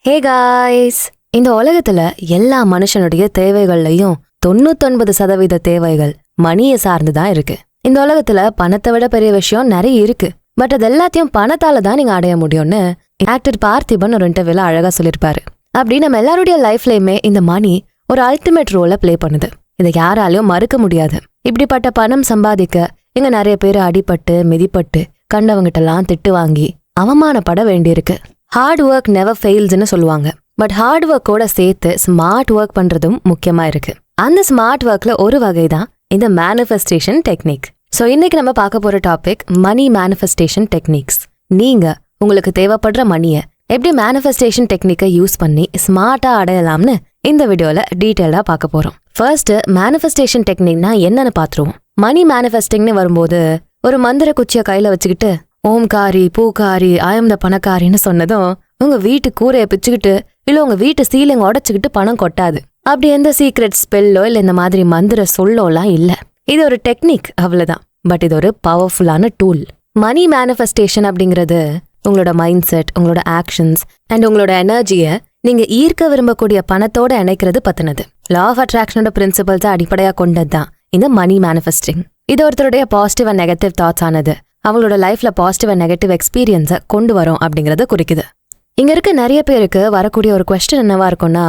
Hey guys, இந்த உலகத்துல எல்லா மனுஷனுடைய தேவைகள்லையும் 99% தேவைகள் மணியை சார்ந்துதான் இருக்கு. இந்த உலகத்துல பணத்தை விட பெரிய விஷயம் நிறைய இருக்கு. பட் அது எல்லாத்தையும் பணத்தால தான் நீங்க அடைய முடியும்னு ஆக்டர் பார்த்திபன் ஒரு இன்டர்வியூல அழகா சொல்லியிருப்பாரு. அப்படி நம்ம எல்லாருடைய லைஃப்லயுமே இந்த மணி ஒரு அல்டிமேட் ரோலை பிளே பண்ணுது. இதை யாராலையும் மறுக்க முடியாது. இப்படிப்பட்ட பணம் சம்பாதிக்க இங்க நிறைய பேர் அடிபட்டு மிதிப்பட்டு கண்டவங்கிட்டலாம் திட்டு வாங்கி அவமானப்பட வேண்டியிருக்கு. ஹார்ட் ஒர்க் நெவர் ஃபெயில்ஸ்னு சொல்லுவாங்க. பட் ஹார்ட் ஒர்க்கோட சேர்த்து ஸ்மார்ட் ஒர்க் பண்றதும் முக்கியமா இருக்கு. அந்த ஸ்மார்ட் ஒர்க்ல ஒரு வகை தான் இந்த மேனிஃபெஸ்டேஷன் டெக்னிக். ஸோ இன்னைக்கு நம்ம பார்க்க போற டாபிக் மணி மேனிஃபெஸ்டேஷன் டெக்னிக்ஸ். நீங்க உங்களுக்கு தேவைப்படுற மணியை எப்படி மேனிஃபெஸ்டேஷன் டெக்னிக்கை யூஸ் பண்ணி ஸ்மார்ட்டா அடையலாம்னு இந்த வீடியோல டீட்டெயிலா பார்க்க போறோம். ஃபர்ஸ்ட் மேனிஃபெஸ்டேஷன் டெக்னிக்னா என்னன்னு பாத்துருவோம். மணி மேனிஃபெஸ்டிங்னு வரும்போது ஒரு மந்திர குச்சியை கையில வச்சுக்கிட்டு ஓம்காரி பூக்காரி ஆயம் த பணக்காரின்னு சொன்னதும் உங்க வீட்டு கூரையை பிச்சுக்கிட்டு இல்ல உங்க வீட்டு சீலிங் உடைச்சுக்கிட்டு பணம் கொட்டாது. அப்படி எந்த சீக்ரெட் ஸ்பெல்லோ இல்ல இந்த மாதிரி மந்திர சொல்லோலாம் இல்ல. இது ஒரு டெக்னிக் அவ்வளவுதான். பட் இது ஒரு பவர்ஃபுல்லான டூல். மணி மேனிஃபெஸ்டேஷன் அப்படிங்கிறது உங்களோட மைண்ட் செட், உங்களோட ஆக்ஷன்ஸ் அண்ட் உங்களோட எனர்ஜியை நீங்க ஈர்க்க விரும்பக்கூடிய பணத்தோட இணைக்கிறது பத்தினது. லா ஆஃப் அட்ராக்ஷனோட பிரின்சிபல்ஸை அடிப்படையா கொண்டது தான் இந்த மணி மேனிஃபெஸ்டிங். இது ஒருத்தருடைய பாசிட்டிவ் அண்ட் நெகட்டிவ் தாட்ஸ் ஆனது அவங்களோட லைஃப்ல பாசிட்டிவ் அண்ட் நெகட்டிவ் எக்ஸ்பீரியன்ஸை கொண்டு வரும் அப்படிங்கறத குறிக்குது. இங்க இருக்க நிறைய பேருக்கு வரக்கூடிய ஒரு குவெஸ்டன் என்னவா இருக்கும்னா,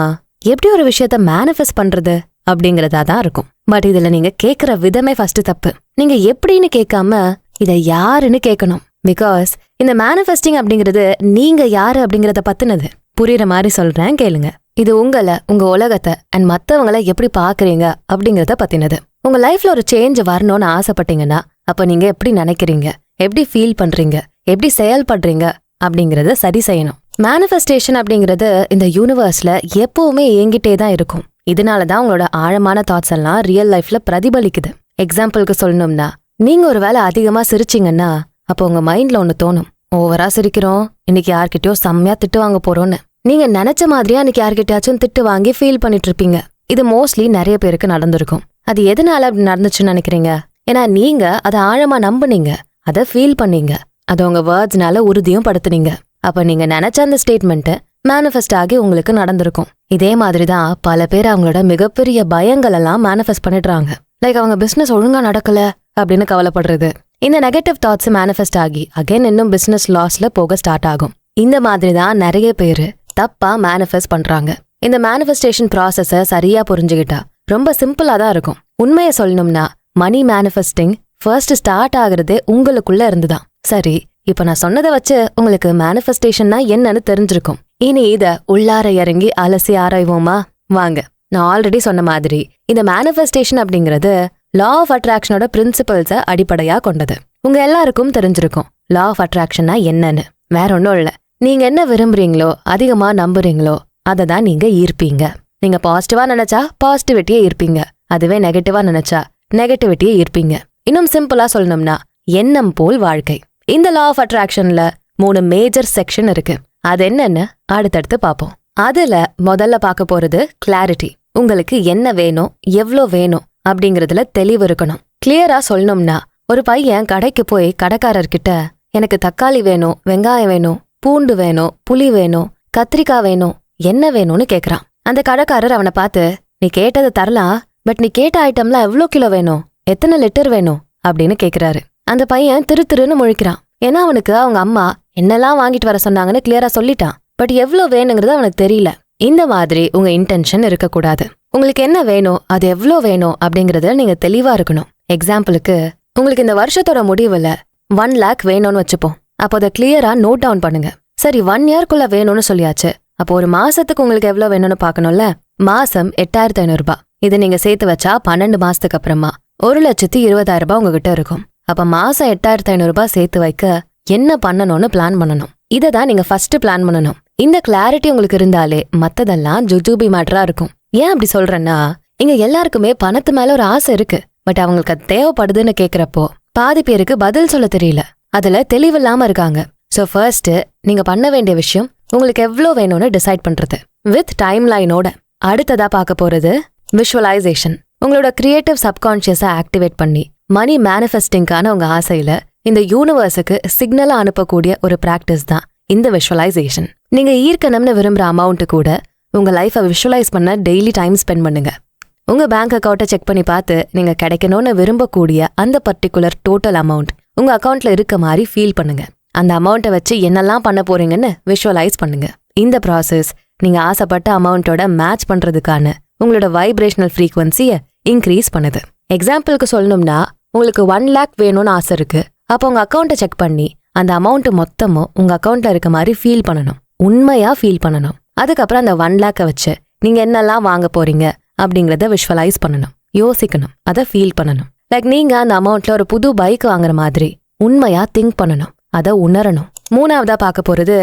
எப்படி ஒரு விஷயத்த மேனிஃபெஸ்ட் பண்றது அப்படிங்கறதா தான் இருக்கும். பட் இதுல நீங்க கேட்கிற விதமே ஃபர்ஸ்ட் தப்பு. நீங்க எப்படின்னு கேட்காம இதை யாருன்னு கேட்கணும். பிகாஸ் இந்த மேனிஃபெஸ்டிங் அப்படிங்கிறது நீங்க யாரு அப்படிங்கறத பத்தினது. புரியுற மாதிரி சொல்றேன், கேளுங்க. இது உங்களை, உங்க உலகத்தை அண்ட் மத்தவங்களை எப்படி பாக்குறீங்க அப்படிங்கறத பத்தினது. உங்க லைஃப்ல ஒரு சேஞ்ச் வரணும்னு ஆசைப்பட்டீங்கன்னா அப்ப நீங்க எப்படி நினைக்கிறீங்க, எப்படி ஃபீல் பண்றீங்க, எப்படி செயல்படுறீங்க அப்படிங்கறத சரி செய்யணும். மேனிஃபெஸ்டேஷன் அப்படிங்கிறது இந்த யூனிவர்ஸ்ல எப்பவுமே இயங்கிட்டே தான் இருக்கும். இதனாலதான் உங்களோட ஆழமான தாட்ஸ் எல்லாம் ரியல் லைஃப்ல பிரதிபலிக்குது. எக்ஸாம்பிளுக்கு சொல்லணும்னா, நீங்க ஒரு வேளை அதிகமா சிரிச்சிங்கன்னா அப்போ உங்க மைண்ட்ல ஒண்ணு தோணும், ஓவரா சிரிக்கிறோம், இன்னைக்கு யார்கிட்டயோ செம்மையா திட்டு வாங்க போறோம்னு. நீங்க நினைச்ச மாதிரியா இன்னைக்கு யார்கிட்டயாச்சும் திட்டு வாங்கி ஃபீல் பண்ணிட்டு இருப்பீங்க. இது மோஸ்ட்லி நிறைய பேருக்கு நடந்திருக்கும். அது எதனால அப்படி நடந்துச்சுன்னு நினைக்கிறீங்க? ஏன்னா நீங்க அதை ஆழமா நம்புனீங்க, அதை ஃபீல் பண்ணீங்க, அதை உங்க வேர்ட்ஸ்னால உறுதியும் படுத்துனீங்க. அப்ப நீங்க நினைச்ச அந்த ஸ்டேட்மெண்ட் மேனிஃபெஸ்ட் ஆகி உங்களுக்கு நடந்திருக்கும். இதே மாதிரிதான் பல பேர் அவங்களோட மிகப்பெரிய பயங்கள் எல்லாம் மேனிஃபெஸ்ட் பண்ணிடுறாங்க. லைக் அவங்க பிசினஸ் ஒழுங்கா நடக்கல அப்படின்னு கவலைப்படுறது. இந்த நெகட்டிவ் தாட்ஸ் மேனிஃபெஸ்ட் ஆகி அகைன் இன்னும் பிசினஸ் லாஸ்ல போக ஸ்டார்ட் ஆகும். இந்த மாதிரிதான் நிறைய பேரு தப்பா மேனிஃபெஸ்ட் பண்றாங்க. இந்த மேனிஃபெஸ்டேஷன் ப்ராசஸ சரியா புரிஞ்சுக்கிட்டா ரொம்ப சிம்பிளா தான் இருக்கும். உண்மையை சொல்லணும்னா மணி மேனிஃபெஸ்டிங் ஃபர்ஸ்ட் ஸ்டார்ட் ஆகுறதே உங்களுக்குள்ள இருந்துதான். சரி, இப்ப நான் சொன்னதை வச்சு உங்களுக்கு மேனிஃபெஸ்டேஷன்னா என்னன்னு தெரிஞ்சிருக்கும். இனி இத உள்ளார இறங்கி அலசி ஆராய்வோமா? வாங்க. நான் ஆல்ரெடி சொன்ன மாதிரி இந்த மேனிஃபெஸ்டேஷன் அப்படிங்கிறது லா ஆஃப் அட்ராக்ஷனோட பிரின்சிபல்ஸை அடிப்படையா கொண்டது. உங்க எல்லாருக்கும் தெரிஞ்சிருக்கும் லா ஆஃப் அட்ராக்ஷன்னா என்னன்னு. வேற ஒன்றும் இல்லை, நீங்க என்ன விரும்புறீங்களோ அதிகமா நம்புறீங்களோ அதை தான் நீங்க ஈர்ப்பீங்க. நீங்க பாசிட்டிவா நினைச்சா பாசிட்டிவிட்டியே ஈர்ப்பீங்க, அதுவே நெகட்டிவா நினைச்சா நெகட்டிவிட்டியை ஈர்ப்பீங்க. இன்னும் சிம்பிளா சொல்லணும்னா எண்ணம் போல் வாழ்க்கை. இந்த லா ஆஃப் அட்ராக்ஷன்ல 3 மேஜர் செக்ஷன் இருக்கு. அது என்னன்னு அடுத்தடுத்து பார்ப்போம். அதுல முதல்ல பார்க்க போறது கிளாரிட்டி. உங்களுக்கு என்ன வேணும், எவ்வளோ வேணும் அப்படிங்கறதுல தெளிவு இருக்கணும். கிளியரா சொல்லணும்னா, ஒரு பையன் கடைக்கு போய் கடைக்காரர்கிட்ட எனக்கு தக்காளி வேணும், வெங்காயம் வேணும், பூண்டு வேணும், புளி வேணும், கத்திரிக்காய் வேணும், என்ன வேணும்னு கேக்குறான். அந்த கடைக்காரர் அவனை பார்த்து, நீ கேட்டதை தரலாம், பட் நீ கேட்ட ஐட்டம்ல எவ்வளோ கிலோ வேணும், எத்தனை லிட்டர் வேணும் அப்படின்னு கேக்குறாரு. அந்த பையன் திருன்னு முழிக்கிறான். ஏன்னா அவனுக்கு அவங்க அம்மா என்னெல்லாம் வாங்கிட்டு வர சொன்னாங்கன்னு கிளியரா சொல்லிட்டான். பட் எவ்வளோ வேணுங்கிறது அவனுக்கு தெரியல. இந்த மாதிரி உங்க இன்டென்ஷன் இருக்கக்கூடாது. உங்களுக்கு என்ன வேணும், அது எவ்வளோ வேணும் அப்படிங்கறதுல நீங்க தெளிவா இருக்கணும். எக்ஸாம்பிளுக்கு, உங்களுக்கு இந்த வருஷத்தோட முடிவுல 1 lakh வேணும்னு வச்சுப்போம். அப்போ அதை கிளியரா நோட் டவுன் பண்ணுங்க. சரி, 1 yearக்குள்ள வேணும்னு சொல்லியாச்சு. அப்போ ஒரு மாசத்துக்கு உங்களுக்கு எவ்வளவு வேணும்னு பாக்கணும்ல. மாசம் 8500 ரூபாய். இது நீங்க சேர்த்து வச்சா 12 மாசத்துக்கு அப்புறமா 1,20,000 ரூபாய் உங்ககிட்ட இருக்கும். அப்ப மாசம் 8500 ரூபாய் சேர்த்து வைக்க என்ன பண்ணணும்னு பிளான் பண்ணணும். இதை தான் நீங்க ஃபர்ஸ்ட் பிளான் பண்ணணும். இந்த கிளாரிட்டி உங்களுக்கு இருந்தாலே மத்ததெல்லாம் ஜுஜூபி மேட்டரா இருக்கும். ஏன் அப்படி சொல்றேன்னா, இங்க எல்லாருக்குமே பணத்து மேல ஒரு ஆசை இருக்கு. பட் அவங்களுக்கு அது தேவைப்படுதுன்னு கேக்குறப்போ பாதி பேருக்கு பதில் சொல்ல தெரியல, அதுல தெளிவில்லாம இருக்காங்க. சோ ஃபர்ஸ்ட் நீங்க பண்ண வேண்டிய விஷயம் உங்களுக்கு எவ்வளோ வேணும்னு டிசைட் பண்றது வித் டைம் லைனோட. அடுத்ததா பார்க்க போறது விஷுவலைசேஷன். உங்களோட கிரியேட்டிவ் சப்கான்ஷியஸை ஆக்டிவேட் பண்ணி மணி மேனிஃபெஸ்டிங்கான உங்க ஆசையில இந்த யூனிவர்ஸுக்கு சிக்னலா அனுப்பக்கூடிய ஒரு பிராக்டிஸ் தான் இந்த விஷுவலைசேஷன். நீங்க ஈர்க்கணும்னு விரும்புற அமௌண்ட் கூட உங்க லைஃபை விஷுவலைஸ் பண்ண டெய்லி டைம் ஸ்பெண்ட் பண்ணுங்க. உங்க பேங்க் அக்கௌண்ட்டை செக் பண்ணி பார்த்து நீங்க கிடைக்கணும்னு விரும்பக்கூடிய அந்த பர்டிகுலர் டோட்டல் அமௌண்ட் உங்க அக்கௌண்ட்ல இருக்க மாதிரி ஃபீல் பண்ணுங்க. அந்த அமௌண்ட்டை வச்சு என்னெல்லாம் பண்ண போறீங்கன்னு விஷுவலைஸ் பண்ணுங்க. இந்த ப்ராசஸ் நீங்க ஆசைப்பட்ட அமௌண்ட்டோட மேட்ச் பண்றதுக்கான உங்களோட வைப்ரேஷனல் ஃப்ரீக்வன்சியை இன்க்ரீஸ் பண்ணுது. எக்ஸாம்பிளுக்கு சொல்லணும்னா, உங்களுக்கு 1 lakh வேணும்னு ஆசை இருக்கு. அப்போ உங்க அக்கௌண்ட்டை செக் பண்ணி அந்த அமௌண்ட் மொத்தமும் உங்க அக்கௌண்ட்ல இருக்க மாதிரி ஃபீல் பண்ணணும், உண்மையா ஃபீல் பண்ணணும். அதுக்கப்புறம் அந்த 1 lakh வச்சு நீங்க என்னெல்லாம் வாங்க போறீங்க அப்படிங்கறத விஷுவலைஸ் பண்ணணும், யோசிக்கணும், அதை ஃபீல் பண்ணணும். லைக் நீங்க அந்த அமௌண்ட்ல ஒரு புது பைக் வாங்குற மாதிரி உண்மையா திங்க் பண்ணணும், அதை உணரணும். மூணாவதா பார்க்க போறது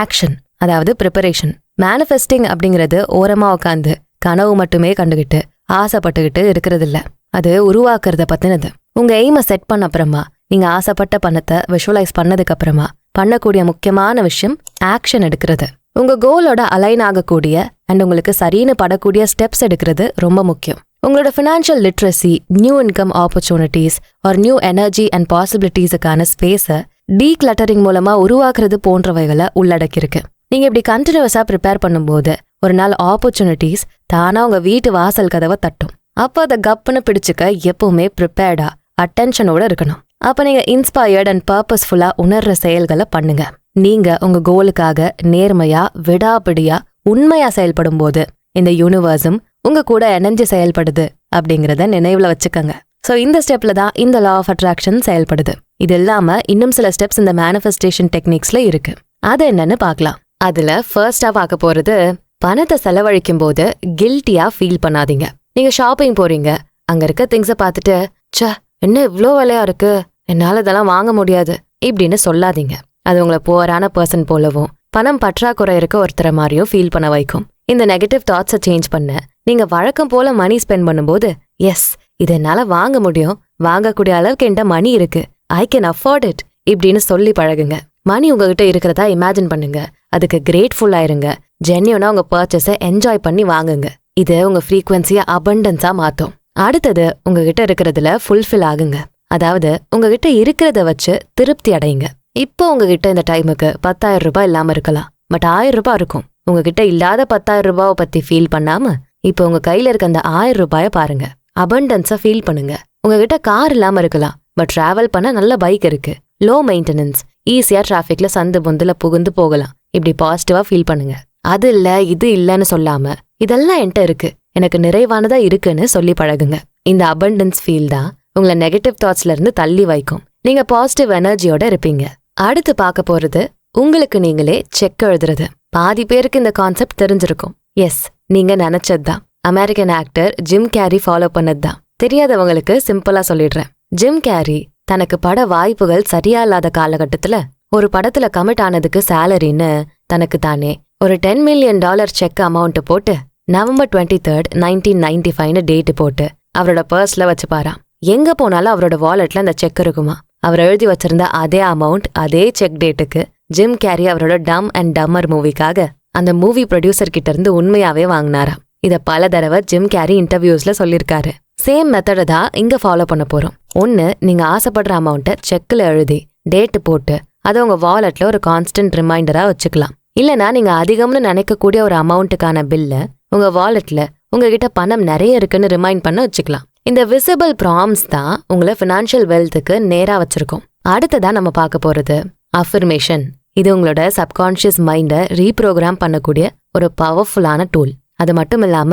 ஆக்ஷன், அதாவது ப்ரிப்பரேஷன். மேனிஃபெஸ்டிங் அப்படிங்கிறது ஓரமா உட்காந்து கனவு மட்டுமே கண்டுகிட்டு ஆசைப்பட்டுக்கிட்டு இருக்கிறது இல்ல, அது உருவாக்குறத பத்தினது. உங்க எய்மை செட் பண்ண அப்புறமா நீங்க ஆசைப்பட்ட பணத்தை விஷுவலைஸ் பண்ணதுக்கு அப்புறமா பண்ணக்கூடிய முக்கியமான விஷயம் ஆக்ஷன் எடுக்கிறது. உங்க கோலோட அலைன் ஆகக்கூடிய அண்ட் உங்களுக்கு சரின்னு படக்கூடிய ஸ்டெப்ஸ் எடுக்கிறது ரொம்ப முக்கியம். உங்களோட financial literacy, new income opportunities or new energy and பாசிபிலிட்டிஸுக்கான ஸ்பேஸை டீக்ளட்டரிங் மூலமா உருவாக்குறது போன்றவைகளை உள்ளடக்கியிருக்கு. நீங்க இப்படி கண்டினியூஸா ப்ரிப்பேர் பண்ணும்போது ஒரு நாள் ஆப்பர்ச்சுனிட்டிஸ் தானா உங்க வீட்டு வாசல் கதவை தட்டும். அப்போ அதை கப்புன்னு பிடிச்சுக்க எப்பவுமே ப்ரிப்பேர்டா அட்டென்ஷனோட இருக்கணும். அப்ப நீங்க இன்ஸ்பயர்ட் அண்ட் பர்பஸ்ஃபுல்லா உணர்ற செயல்களை பண்ணுங்க. நீங்க உங்க கோலுக்காக நேர்மையா, விடாபிடியா, உண்மையா செயல்படும் போது இந்த யூனிவர்ஸும் உங்க கூட இணைஞ்சு செயல்படுது அப்படிங்கறத நினைவுல வச்சுக்கோங்க. சோ இந்த ஸ்டெப்ல தான் இந்த லா ஆஃப் அட்ராக்ஷன் செயல்படுது. இது இல்லாம இன்னும் சில ஸ்டெப்ஸ் இந்த மேனிஃபெஸ்டேஷன் டெக்னிக்ஸ்ல இருக்கு. அது என்னன்னு பார்க்கலாம். அதுல ஃபர்ஸ்டா பார்க்க போறது, பணத்தை செலவழிக்கும் போது கில்ட்டியா ஃபீல் பண்ணாதீங்க. நீங்க ஷாப்பிங் போறீங்க, அங்க இருக்க திங்ஸை பார்த்துட்டு ச்சே என்ன இவ்ளோ விலையா இருக்கு, என்னால இதெல்லாம் வாங்க முடியாது இப்படின்னு சொல்லாதீங்க. அது உங்களை புவரான பர்சன் போலவும் பணம் பற்றாக்குறை இருக்க ஒருத்தர மாதிரியும் ஃபீல் பண்ண வைக்கும். இந்த நெகட்டிவ் தாட்ஸை சேஞ்ச் பண்ண நீங்க வழக்கம் போல மணி ஸ்பெண்ட் பண்ணும்போது, எஸ் இது என்னால வாங்க முடியும், வாங்கக்கூடிய அளவுக்கு என்கிட்ட மணி இருக்கு, ஐ கேன் அஃபோர்ட் இட் இப்படின்னு சொல்லி பழகுங்க. மணி உங்ககிட்ட இருக்கிறதா இமேஜின் பண்ணுங்க, அதுக்கு கிரேட்ஃபுல்லா இருங்க, ஜென்யூனா உங்க பர்ச்சேஸை என்ஜாய் பண்ணி வாங்குங்க. இது உங்க ஃப்ரீக்வன்சியை அபண்டன்ஸா மாத்தும். அடுத்தது, உங்ககிட்ட இருக்கிறதுல ஃபுல்ஃபில் ஆகுங்க. அதாவது உங்ககிட்ட இருக்கிறத வச்சு திருப்தி அடையுங்க. இப்போ உங்ககிட்ட இந்த டைமுக்கு 10,000 ரூபாய் இல்லாம இருக்கலாம், பட் 1000 ரூபாய் இருக்கும். உங்ககிட்ட இல்லாத 10,000 ரூபாவை பத்தி ஃபீல் பண்ணாம இப்போ உங்க கையில இருக்க அந்த 1000 ரூபாயை பாருங்க, அபண்டன்ஸா ஃபீல் பண்ணுங்க. உங்ககிட்ட கார் இல்லாம இருக்கலாம், பட் டிராவல் பண்ண நல்ல பைக் இருக்கு, லோ மெயின்டெனன்ஸ், ஈஸியா டிராஃபிக்ல சந்து பொந்துல புகுந்து போகலாம், இப்படி பாசிட்டிவா ஃபீல் பண்ணுங்க. அது இல்ல இது இல்லன்னு சொல்லாம இதெல்லாம் என்கிட்ட இருக்கு, எனக்கு நிறைவானதா இருக்குன்னு சொல்லி பழகுங்க. இந்த அபண்டன்ஸ் ஃபீல் தான் உங்களை நெகட்டிவ் தாட்ஸ்ல இருந்து தள்ளி வைக்கும். நீங்க பாசிட்டிவ் எனர்ஜியோட இருப்பீங்க. அடுத்து பார்க்க போறது, உங்களுக்கு நீங்களே செக் எழுதுறது. பாதி பேருக்கு இந்த கான்செப்ட் தெரிஞ்சிருக்கும். எஸ், நீங்க நினைச்சதுதான். American actor Jim Carrey follow பண்ணதுதான். தெரியாதவங்களுக்கு சிம்பிளா சொல்லிடுறேன். ஜிம் கேரி தனக்கு பட வாய்ப்புகள் சரியா இல்லாத காலகட்டத்துல ஒரு படத்துல கமிட் ஆனதுக்கு சேலரின்னு தனக்கு தானே ஒரு $10 million செக் அமௌண்ட் போட்டு November 23rd, 1995 டேட்டு போட்டு அவரோட பர்ஸ்ல வச்சுப்பாராம். எங்க போனாலும் அவரோட வாலெட்ல அந்த செக் இருக்குமா. அவர் எழுதி வச்சிருந்த அதே அமௌண்ட் அதே செக் டேட்டுக்கு ஜிம் கேரி அவரோட டம் அண்ட் டம்மர் மூவிக்காக அந்த மூவி ப்ரொடியூசர் கிட்ட இருந்து உண்மையாவே வாங்கினாராம். இத பல தடவை ஜிம் கேரி இன்டர்வியூஸ்ல சொல்லியிருக்காரு. சேம் மெத்தடை தான் இங்க ஃபாலோ பண்ண போறோம். ஒன்னு, நீங்க ஆசைப்படுற அமௌண்ட்டை செக்ல எழுதி டேட்டு போட்டு அதை உங்க வாலெட்ல ஒரு கான்ஸ்டன்ட் ரிமைண்டரா வச்சுக்கலாம். இல்லனா நீங்க அதிகம்னு நினைக்கக்கூடிய ஒரு அமௌண்ட்டுக்கான பில்ல உங்க வாலெட்ல உங்ககிட்ட பணம் நிறைய இருக்குன்னு ரிமைண்ட் பண்ண வச்சுக்கலாம். இந்த விசிபிள் ப்ராம்ஸ் தான் உங்களை ஃபினான்ஷியல் வெல்த்துக்கு நேரா வச்சிருக்கோம். அடுத்ததா நம்ம பார்க்க போறது அஃபர்மேஷன். இது உங்களோட சப்கான்ஷியஸ் மைண்டை ரீப்ரோக்ராம் பண்ணக்கூடிய ஒரு பவர்ஃபுல்லான டூல். அது மட்டும் இல்லாம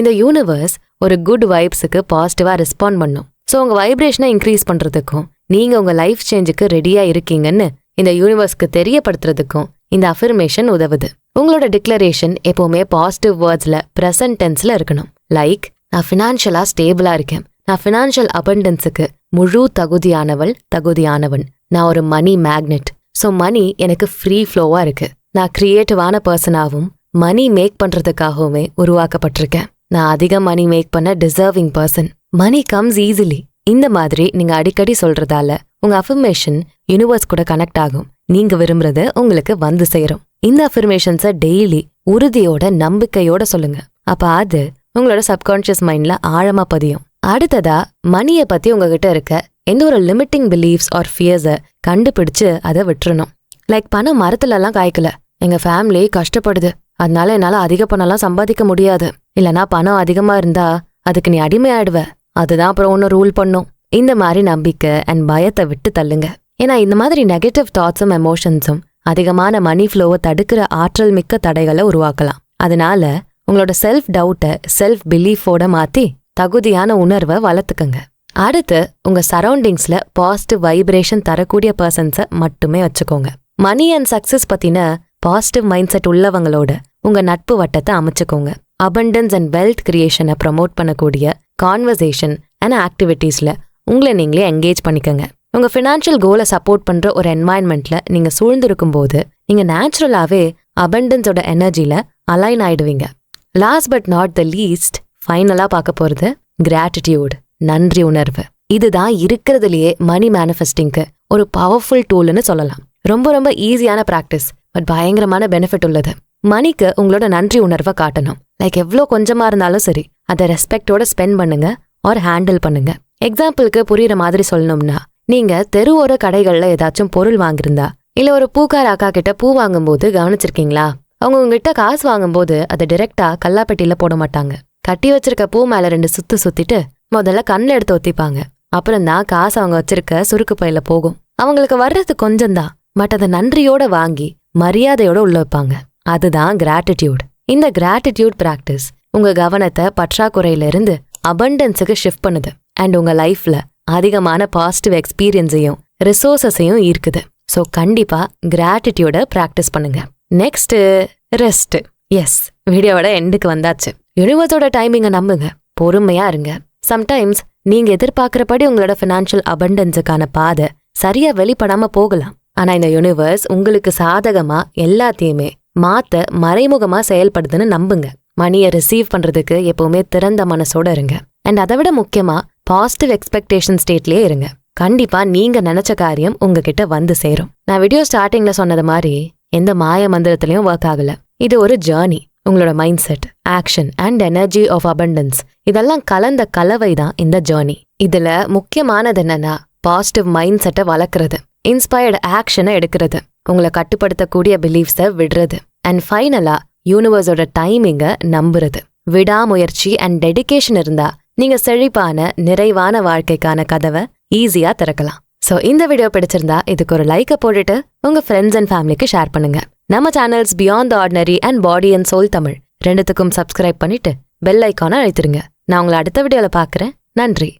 இந்த யூனிவர்ஸ் ஒரு குட் வைப்ஸுக்கு பாசிட்டிவா ரெஸ்பாண்ட் பண்ணும். ஸோ உங்க வைப்ரேஷனை இன்க்ரீஸ் பண்றதுக்கும் நீங்க உங்க லைஃப் சேஞ்சுக்கு ரெடியா இருக்கீங்கன்னு இந்த யூனிவர்ஸ்க்கு தெரியப்படுத்துறதுக்கும் இந்த அஃபர்மேஷன் உதவுது. உங்களோட டிக்ளரேஷன் எப்பவுமே பாசிட்டிவ் வேர்ட்ஸ்ல பிரசன்ட் டென்ஸ்ல இருக்கணும். லைக், நான் ஃபினான்ஷியலா ஸ்டேபிளா இருக்கேன், நான் ஃபினான்ஷியல் அபண்டன்ஸுக்கு முழு தகுதியானவன், நான் ஒரு மணி மேக்னெட், ஸோ மணி எனக்கு ஃப்ரீ ஃப்ளோவா இருக்கு, நான் கிரியேட்டிவான பர்சனாகவும் மணி மேக் பண்றதுக்காகவுமே உருவாக்கப்பட்டிருக்கேன், நான் அதிக மணி மேக் பண்ண deserving person, money comes easily. இந்த மாதிரி நீங்க அடிக்கடி சொல்றதால உங்க அஃபர்மேஷன் யூனிவர்ஸ் கூட கனெக்ட் ஆகும். நீங்க விரும்புறது உங்களுக்கு வந்து சேரும். இந்த அஃபர்மேஷன்ஸை டெய்லி உறுதியோட நம்பிக்கையோட சொல்லுங்க. அப்ப அது உங்களோட சப்கான்ஷியஸ் மைண்ட்ல ஆழமா பதியும். அடுத்ததா, மணியை பத்தி உங்ககிட்ட இருக்க எந்த ஒரு லிமிட்டிங் பிலீஃப்ஸ் ஆர் ஃபியர்ஸை கண்டுபிடிச்சு அதை விட்டுறணும். லைக், பணம் மரத்துல எல்லாம் காய்க்கல, எங்க ஃபேமிலி கஷ்டப்படுது, அதனால என்னால அதிக பணம்லாம் சம்பாதிக்க முடியாது, இல்லனா பணம் அதிகமா இருந்தா அதுக்கு நீ அடிமையாயிடுவ, அதுதான் அப்புறம் ஒன்னு ரூல் பண்ணும். இந்த மாதிரி நம்பிக்கை அண்ட் பயத்தை விட்டு தள்ளுங்க. ஏன்னா இந்த மாதிரி நெகட்டிவ் தாட்ஸும் எமோஷன்ஸும் அதிகமான மணி ஃப்ளோவை தடுக்கிற ஆற்றல் மிக்க தடைகளை உருவாக்கலாம். அதனால உங்களோட செல்ஃப் டவுட்டை செல்ஃப் பிலீஃபோட மாத்தி தகுதியான உணர்வை வளர்த்துக்குங்க. அடுத்து உங்க சரௌண்டிங்ஸ்ல பாசிட்டிவ் வைப்ரேஷன் தரக்கூடிய பர்சன்ஸை மட்டுமே வச்சுக்கோங்க. மணி அண்ட் சக்சஸ் பத்தின பாசிட்டிவ் மைண்ட் செட் உள்ளவங்களோட உங்க நட்பு வட்டத்தை அமைச்சுக்கோங்க. அபண்டன்ஸ் அண்ட் வெல்த் கிரியேஷனை ப்ரமோட் பண்ணக்கூடிய கான்வர்சேஷன் அண்ட் ஆக்டிவிட்டீஸ்ல உங்களை நீங்களே என்கேஜ் பண்ணிக்கோங்க. உங்க ஃபினான்ஷியல் கோலை சப்போர்ட் பண்ற ஒரு என்வாயன்மெண்ட்ல நீங்க சூழ்ந்திருக்கும் போது நீங்க நேச்சுரலாவே அபண்டன்ஸோட எனர்ஜில அலைன் ஆயிடுவீங்க. Last but not the least ஃபைனலா பார்க்க போறது கிராட்டிடியூட், நன்றி உணர்வு. இதுதான் இருக்கிறதுலயே மணி மேனிஃபெஸ்டிங்க்கு ஒரு பவர்ஃபுல் டூல்னு சொல்லலாம். ரொம்ப ரொம்ப ஈஸியான பிராக்டிஸ், பட் பயங்கரமான பெனிஃபிட் உள்ளது. மணிக்கு உங்களோட நன்றி உணர்வை காட்டணும். லைக் எவ்வளோ கொஞ்சமா இருந்தாலும் சரி, அதை ரெஸ்பெக்டோட ஸ்பெண்ட் பண்ணுங்க ஆர் ஹேண்டில் பண்ணுங்க. எக்ஸாம்பிளுக்கு புரியுற மாதிரி சொல்லணும்னா, நீங்க தெருவோர கடைகள்ல ஏதாச்சும் பொருள் வாங்கியிருந்தா, இல்ல ஒரு பூக்கார அக்கா கிட்ட பூ வாங்கும்போது கவனிச்சிருக்கீங்களா? அவங்க உங்ககிட்ட காசு வாங்கும்போது அதை டிரெக்டா கல்லாப்பெட்டியில போட மாட்டாங்க. கட்டி வச்சிருக்க பூ மேல 2 சுத்து சுத்திட்டு முதல்ல கண்ணில் எடுத்து ஒத்திப்பாங்க. அப்புறம் தான் காசு அவங்க வச்சிருக்க சுருக்கு பையில போகும். அவங்களுக்கு வர்றது கொஞ்சம்தான், பட் அதை நன்றியோட வாங்கி மரியாதையோட உள்ள வைப்பாங்க. அதுதான் கிராட்டிடியூட். இந்த கிராட்டிடியூட் பிராக்டிஸ் உங்க கவனத்தை பற்றாக்குறையிலிருந்து அபண்டன்ஸுக்கு ஷிஃப்ட் பண்ணுது அண்ட் உங்க லைஃப்ல அதிகமான பாசிட்டிவ் எக்ஸ்பீரியன்ஸையும் ரிசோர்ஸஸையும் ஈர்க்குது. ஸோ கண்டிப்பா கிராட்டிடியூட பிராக்டிஸ் பண்ணுங்க. Next rest. எஸ், வீடியோவோட எண்டுக்கு வந்தாச்சு. யூனிவர்ஸோட டைமிங்கை நம்புங்க, பொறுமையா இருங்க. சம்டைம்ஸ் நீங்க எதிர்பார்க்கிறபடி உங்களோட ஃபினான்ஷியல் அபண்டன்ஸுக்கான பாதை சரியா வெளிப்படாம போகலாம். ஆனா இந்த யூனிவர்ஸ் உங்களுக்கு சாதகமா எல்லாத்தையுமே மாத்த மறைமுகமா செயல்படுதுன்னு நம்புங்க. மணியை ரிசீவ் பண்றதுக்கு எப்பவுமே திறந்த மனசோட இருங்க. அண்ட் அதை விட முக்கியமா பாசிட்டிவ் எக்ஸ்பெக்டேஷன் ஸ்டேட்லயே இருங்க. கண்டிப்பா நீங்க நினைச்ச காரியம் உங்ககிட்ட வந்து சேரும். நான் வீடியோ ஸ்டார்டிங்ல சொன்னது மாதிரி எந்த மாய மந்திரத்திலையும் ஒர்க் ஆகல. இது ஒரு ஜேர்னி. உங்களோட mindset, action and energy of abundance இதெல்லாம் கலந்த கலவை தான் இந்த ஜேர்னி. இதுல முக்கியமானது என்னன்னா, பாசிட்டிவ் மைண்ட் செட்டை வளர்க்கறது, இன்ஸ்பயர்டு ஆக்ஷனை எடுக்கிறது, உங்களை கட்டுப்படுத்தக்கூடிய பிலீஃப்ஸை விடுறது, அண்ட் ஃபைனலா யூனிவர்ஸோட டைமிங்கை நம்புறது. விடாமுயற்சி அண்ட் டெடிகேஷன் இருந்தா நீங்க செழிப்பான நிறைவான வாழ்க்கைக்கான கதவை ஈஸியா திறக்கலாம். ஸோ இந்த வீடியோ பிடிச்சிருந்தா இதுக்கு ஒரு லைக்கை போட்டுட்டு உங்க ஃப்ரெண்ட்ஸ் அண்ட் ஃபேமிலிக்கு ஷேர் பண்ணுங்க. நம்ம channels beyond the ordinary and body and soul Tamil ரெண்டுத்துக்கும் சப்ஸ்கிரைப் பண்ணிட்டு பெல் ஐக்கானை அழுத்திருங்க. நான் உங்களை அடுத்த வீடியோல பார்க்குறேன். நன்றி.